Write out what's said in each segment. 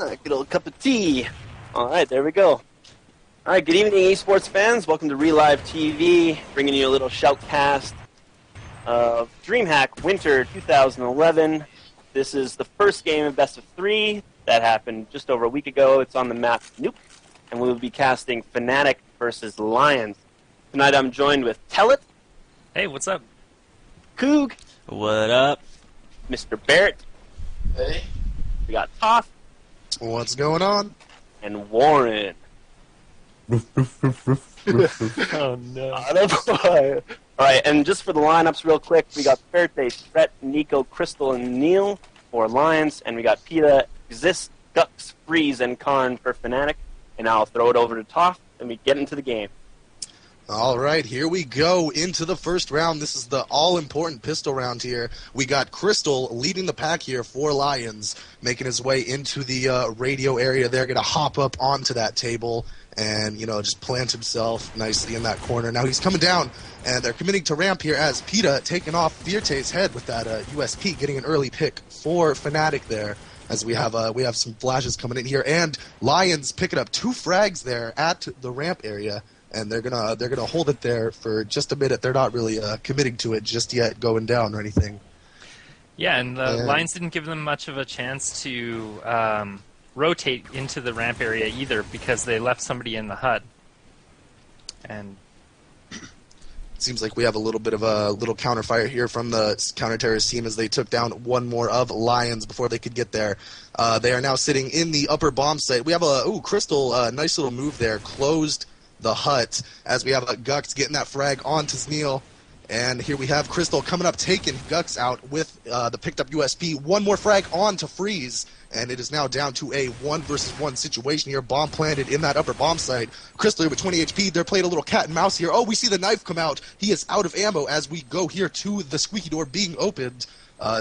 Good old cup of tea. All right, there we go. All right, good evening, esports fans. Welcome to relivetv, bringing you a little shoutcast of DreamHack Winter 2011. This is the first game of Best of 3 that happened just over a week ago. It's on the map Nuke, and we will be casting Fnatic versus Lions. Tonight I'm joined with Tellet. Hey, what's up? Coog. What up? Mr. Barrett. Hey. We got Toph. What's going on? And Warren. Oh, no. All right, and just for the lineups real quick, we got Ferte, Fret, Nico, Crystal, and Neil for Lions, and we got Peta, Xis, Gux, Freeze, and Karn for Fnatic. And now I'll throw it over to Toph, and we get into the game. All right, here we go into the first round. This is the all-important pistol round here. We got Crystal leading the pack here for Lions, making his way into the radio area. They're going to hop up onto that table and, just plant himself nicely in that corner. Now he's coming down, and they're committing to ramp here as Peta taking off Fierte's head with that USP, getting an early pick for Fnatic there. As we have some flashes coming in here, and Lions picking up 2 frags there at the ramp area. And they're gonna hold it there for just a minute. They're not really committing to it just yet, going down or anything. Yeah, and the Lions didn't give them much of a chance to rotate into the ramp area either because they left somebody in the hut. And it seems like we have a little bit of a little counterfire here from the counter-terrorist team as they took down one more of Lions before they could get there. They are now sitting in the upper bomb site. We have Crystal, nice little move there, closed the hut as we have Gux getting that frag onto Sneal. And here we have Crystal coming up, taking Gux out with the picked up USP. One more frag on to Freeze, and it is now down to a 1-versus-1 situation here. Bomb planted in that upper bomb site. Crystal here with 20 HP. They're playing a little cat and mouse here. Oh, we see the knife come out. He is out of ammo as we go here to the squeaky door being opened.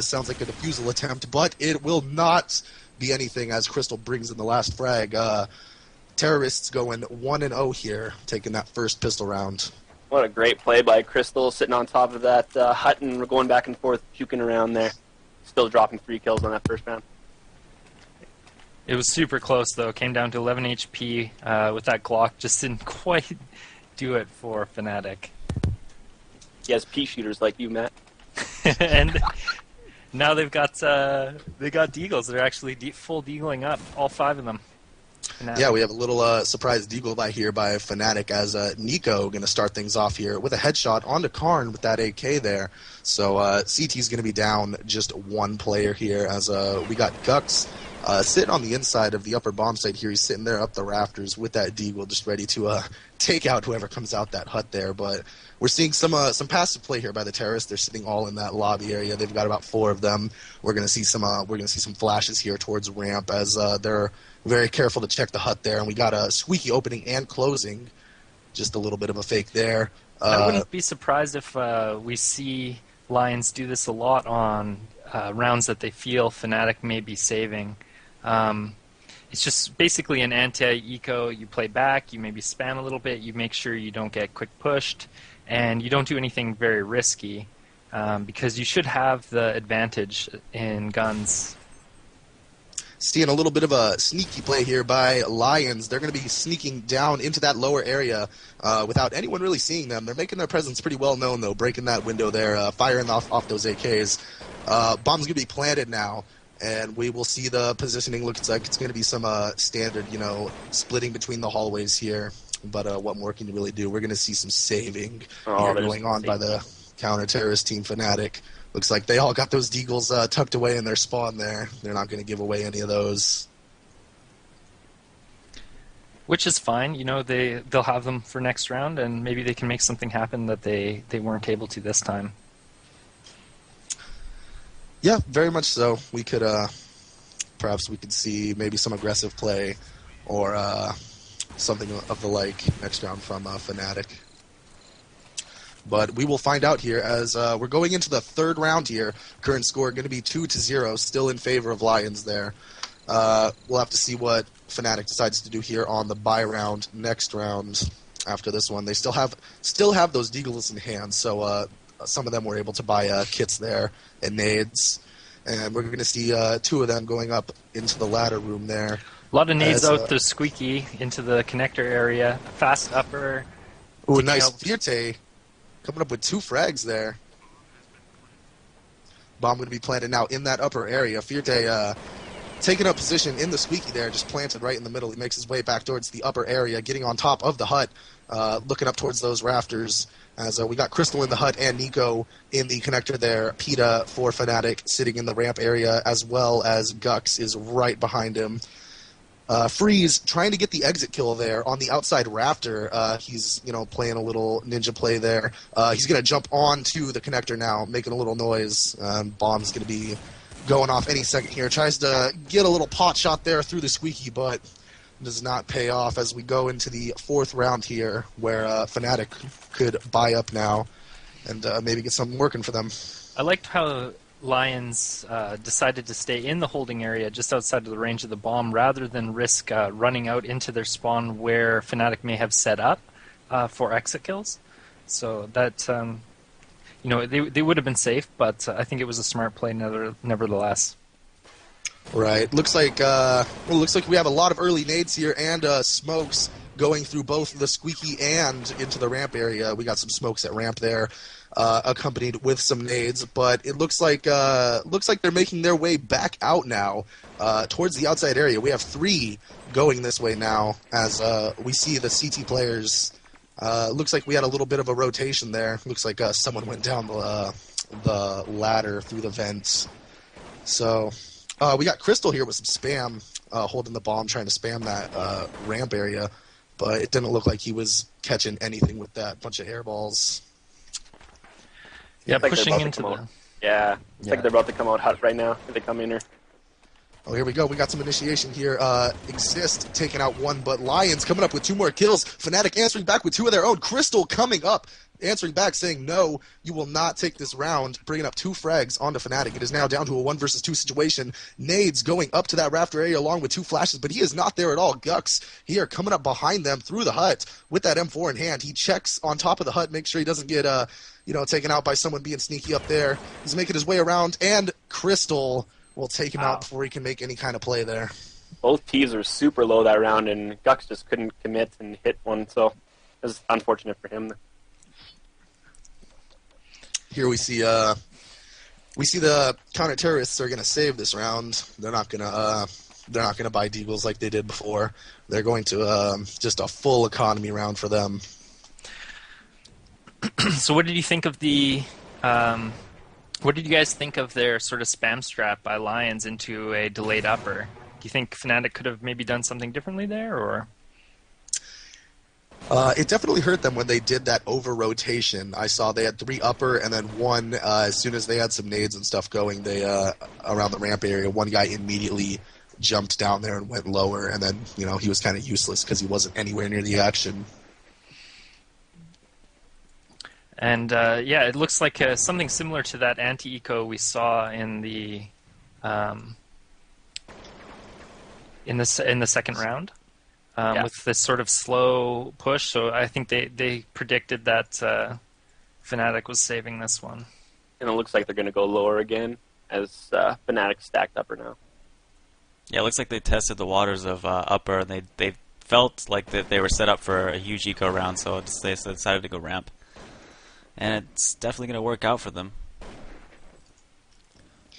Sounds like a defusal attempt, but it will not be anything as Crystal brings in the last frag. Terrorists going 1-0 here, taking that first pistol round. What a great play by Crystal, sitting on top of that hut and we're going back and forth, puking around there. Still dropping 3 kills on that first round. it was super close, though. Came down to 11 HP with that Glock. Just didn't quite do it for Fnatic. He has pea shooters like you, Matt. And now they got deagles. They're actually full deagling up, all 5 of them. Yeah, we have a little surprise deagle by Fnatic as Nico going to start things off here with a headshot onto Karn with that AK there. So CT's going to be down just 1 player here as we got Gux sitting on the inside of the upper bomb site here. He's sitting there up the rafters with that deagle just ready to take out whoever comes out that hut there. But we're seeing some passive play here by the terrorists. They're sitting all in that lobby area. They've got about 4 of them. We're going to see some flashes here towards ramp as they're very careful to check the hut there, and we got a squeaky opening and closing. Just a little bit of a fake there. I wouldn't be surprised if we see Lions do this a lot on rounds that they feel Fnatic may be saving. It's just basically an anti-eco. You play back, you maybe spam a little bit, you make sure you don't get quick pushed, and you don't do anything very risky because you should have the advantage in guns. Seeing a little bit of a sneaky play here by Lions. They're going to be sneaking down into that lower area without anyone really seeing them. They're making their presence pretty well known, though, breaking that window there, firing off those AKs. Bomb's going to be planted now, and we will see the positioning. Looks like it's going to be some standard, splitting between the hallways here. But what more can you really do? We're going to see some saving going on by the counter-terrorist team Fnatic. Looks like they all got those deagles tucked away in their spawn there. They're not going to give away any of those. Which is fine. They'll have them for next round, and maybe they can make something happen that they weren't able to this time. Yeah, very much so. We could perhaps we could see maybe some aggressive play or something of the like next round from Fnatic. But we will find out here as we're going into the 3rd round here. Current score going to be 2-0, still in favor of Lions there. We'll have to see what Fnatic decides to do here on the bye round next round. After this one, they still have those deagles in hand, so some of them were able to buy kits there and nades. And we're going to see 2 of them going up into the ladder room there. A lot of nades out the squeaky into the connector area. Fast upper. Ooh, nice. Fnatic coming up with 2 frags there. Bomb going to be planted now in that upper area. Fnatic taking up position in the squeaky there, just planted right in the middle. He makes his way back towards the upper area, getting on top of the hut, looking up towards those rafters. As we got Crystal in the hut and Nico in the connector there. PETA for Fnatic sitting in the ramp area, as well as Gux is right behind him. Freeze trying to get the exit kill there on the outside rafter. He's playing a little ninja play there. He's going to jump onto the connector now, making a little noise. Bomb's going to be going off any second here. Tries to get a little pot shot there through the squeaky, but does not pay off as we go into the 4th round here, where Fnatic could buy up now and maybe get something working for them. I liked how Lions decided to stay in the holding area just outside of the range of the bomb rather than risk running out into their spawn where Fnatic may have set up for exit kills. So that, they would have been safe, but I think it was a smart play nevertheless. Right. Looks like we have a lot of early nades here and smokes going through both the squeaky and into the ramp area. We got some smokes at ramp there, accompanied with some nades, but it looks like they're making their way back out now towards the outside area. We have 3 going this way now as we see the CT players. Looks like we had a little bit of a rotation there. Looks like someone went down the ladder through the vents. So we got Crystal here with some spam, holding the bomb, trying to spam that ramp area, but it didn't look like he was catching anything with that bunch of air balls. Yeah, pushing into the... Yeah, it's like they're about to come out hot right now. If they come in here. Oh, here we go. We got some initiation here. Exist taking out 1, but Lions coming up with 2 more kills. Fnatic answering back with 2 of their own. Crystal coming up, answering back, saying, no, you will not take this round, bringing up 2 frags onto Fnatic. It is now down to a 1 versus 2 situation. Nades going up to that rafter area along with 2 flashes, but he is not there at all. Gux here coming up behind them through the hut with that M4 in hand. He checks on top of the hut, makes sure he doesn't get taken out by someone being sneaky up there. He's making his way around, and Crystal will take him out before he can make any kind of play there. Both teams are super low that round, and Gux just couldn't commit and hit one, so it was unfortunate for him. Here we see the counter terrorists are going to save this round. They're not going to buy deagles like they did before. They're going to just a full economy round for them. So what did you think of the what did you guys think of their sort of spam strap by Lions into a delayed upper? Do you think Fnatic could have maybe done something differently there, or? It definitely hurt them when they did that over rotation. I saw they had 3 upper and then 1 as soon as they had some nades and stuff going. They around the ramp area, 1 guy immediately jumped down there and went lower, and then he was kind of useless because he wasn't anywhere near the action. And it looks like something similar to that anti-eco we saw in the in the second round with this sort of slow push. So I think they predicted that Fnatic was saving this one. And it looks like they're going to go lower again as Fnatic stacked upper now. Yeah, it looks like they tested the waters of upper, and they felt like that they were set up for a huge eco round, so they decided to go ramp. And it's definitely going to work out for them,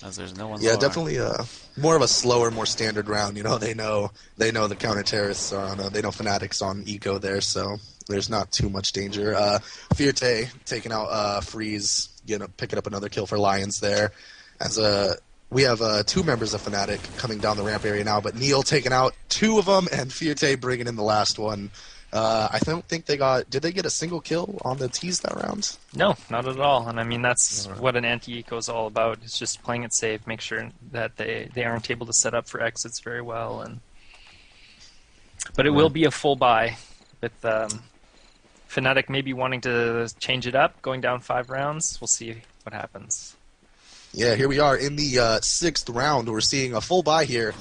as there's no one. Yeah, lower. Definitely more of a slower, more standard round. They know the counter terrorists are on. They know Fnatic's on eco there, so there's not too much danger. Fnatic taking out Freeze, picking up another kill for Lions there. As we have 2 members of Fnatic coming down the ramp area now, but Neil taking out 2 of them, and Fnatic bringing in the last one. I don't think they got... Did they get a single kill on the tees that round? No, not at all. And I mean, that's what an anti-eco is all about. It's just playing it safe, make sure that they aren't able to set up for exits very well. But it will be a full buy with Fnatic maybe wanting to change it up, going down 5 rounds. We'll see what happens. Yeah, here we are in the 6th round. We're seeing a full buy here.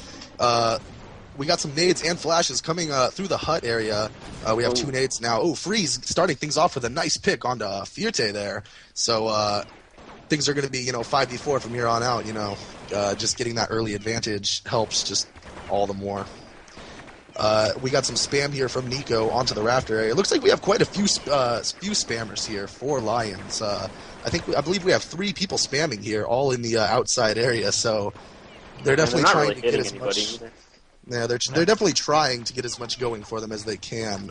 We got some nades and flashes coming through the hut area. We have 2 nades now. Oh, Freeze starting things off with a nice pick onto Fnatic there. So things are going to be, 5v4 from here on out, just getting that early advantage helps just all the more. We got some spam here from Nico onto the rafter area. It looks like we have quite a few spammers here for Lions. I believe we have 3 people spamming here, all in the outside area. So they're definitely trying to get as much. Either. Yeah, they're definitely trying to get as much going for them as they can.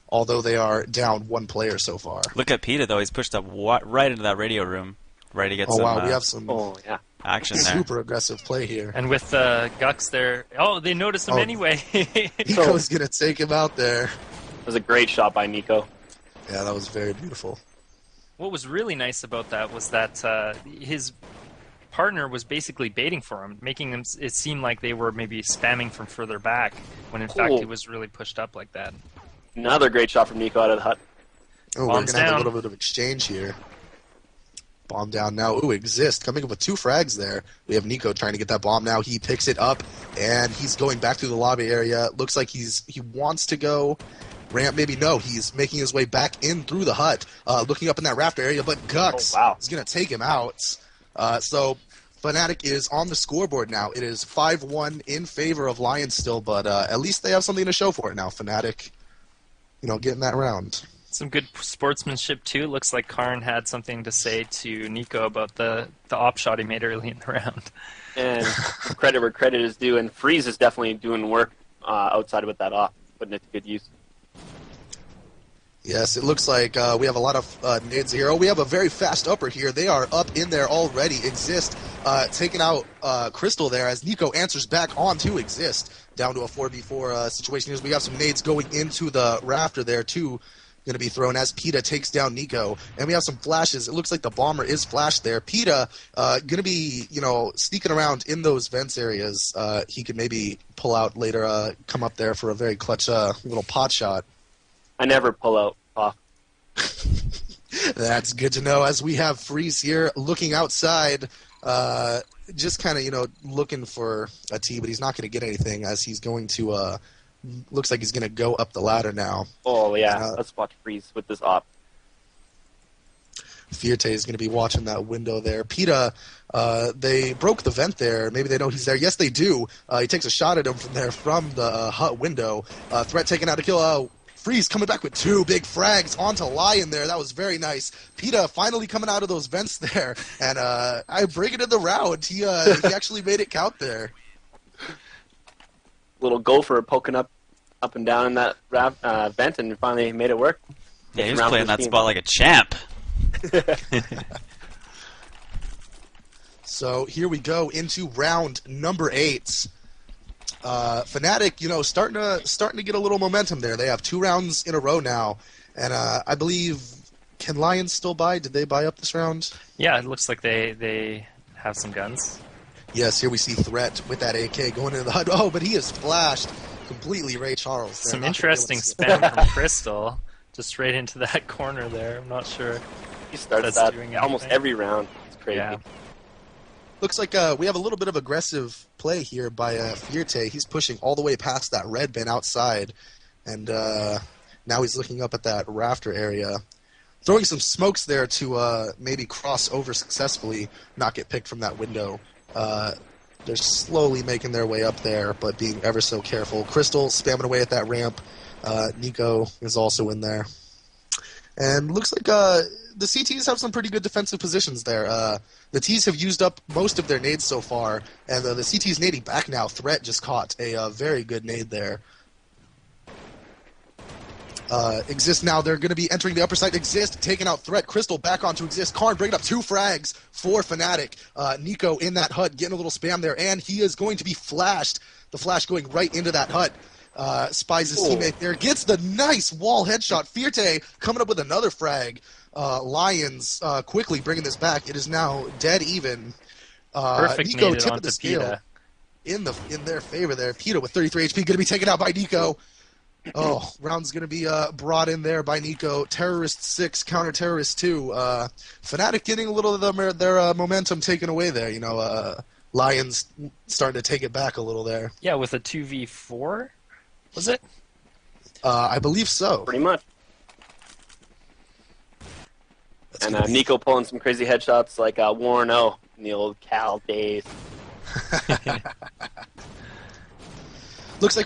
Although they are down 1 player so far. Look at Peter though; he's pushed up right into that radio room, ready to get some. Wow, we have some. Action there. Super aggressive play here. And with Gux there, they noticed him anyway. Nico's going to take him out there. It was a great shot by Nico. Yeah, that was very beautiful. What was really nice about that was that his partner was basically baiting for him, making it seem like they were maybe spamming from further back, when in fact he was really pushed up like that. Another great shot from Nico out of the hut. Oh, we're going to have a little bit of exchange here. Bomb down now. Ooh, Exist coming up with 2 frags there. We have Nico trying to get that bomb now. He picks it up, and he's going back through the lobby area. Looks like he wants to go ramp. Maybe no. He's making his way back in through the hut, looking up in that rafter area, but Gux is going to take him out. So Fnatic is on the scoreboard now. It is 5-1 in favor of Lions still, but at least they have something to show for it now. Fnatic, getting that round. Some good sportsmanship too. Looks like Karn had something to say to Nico about the op shot he made early in the round. And credit where credit is due, and Freeze is definitely doing work outside with that op, putting it to good use. Yes, it looks like we have a lot of nades here. Oh, we have a very fast upper here. They are up in there already. Exist taking out Crystal there as Nico answers back onto Exist. Down to a 4v4 situation here. We got some nades going into the rafter there too. Going to be thrown as PETA takes down Nico. And we have some flashes. It looks like the bomber is flashed there. PETA going to be, sneaking around in those vents areas. He could maybe pull out later, come up there for a very clutch little pot shot. I never pull out off. That's good to know, as we have Freeze here looking outside, just kind of, looking for a T, but he's not going to get anything as he's going to... looks like he's going to go up the ladder now. Oh, yeah. Let's watch Freeze with this op. Fierte is going to be watching that window there. PETA, they broke the vent there. Maybe they know he's there. Yes, they do. He takes a shot at him from there from the hut window. Threat taken out to kill. Freeze coming back with 2 big frags onto Lion there. That was very nice. PETA finally coming out of those vents there. And I break it in the round. He actually made it count there. Little gopher poking up and down in that vent, and finally made it work. Yeah, he was playing that spot like a champ. So here we go into round number 8. Fnatic, starting to get a little momentum there. They have 2 rounds in a row now, and I believe, can Lions still buy? Did they buy up this round? Yeah, it looks like they have some guns. Yes, here we see Threat with that AK going into the HUD. Oh, but he is flashed completely. Ray Charles. Some interesting spam from Crystal, just straight into that corner there. I'm not sure. He starts that almost every round. It's crazy. Yeah. Looks like we have a little bit of aggressive play here by Fierte. He's pushing all the way past that red bin outside, and now he's looking up at that rafter area. Throwing some smokes there to maybe cross over successfully, not get picked from that window. They're slowly making their way up there, but being ever so careful. Crystal spamming away at that ramp. Nico is also in there. And looks like the CTs have some pretty good defensive positions there. The Ts have used up most of their nades so far, and the CT's nading back now. Threat just caught a very good nade there. Exist now. They're going to be entering the upper side. Exist taking out Threat. Crystal back onto Exist. Karn bringing up 2 frags for Fnatic. Nico in that hut getting a little spam there, and he is going to be flashed. The flash going right into that hut. Spies his teammate there. Gets the nice wall headshot. Fierte coming up with another frag. Lions quickly bringing this back. It is now dead even. Perfect Nico naded tip of onto the scale PETA. in their favor there. PETA with 33 HP going to be taken out by Nico. Oh, round's going to be brought in there by Nico. Terrorist 6, Counter Terrorist 2. Fnatic getting a little of their momentum taken away there. Lions starting to take it back a little there. Yeah, with a 2v4, was it? I believe so. Pretty much. That's And gonna be- Nico pulling some crazy headshots like Warren O in the old Cal days. Looks like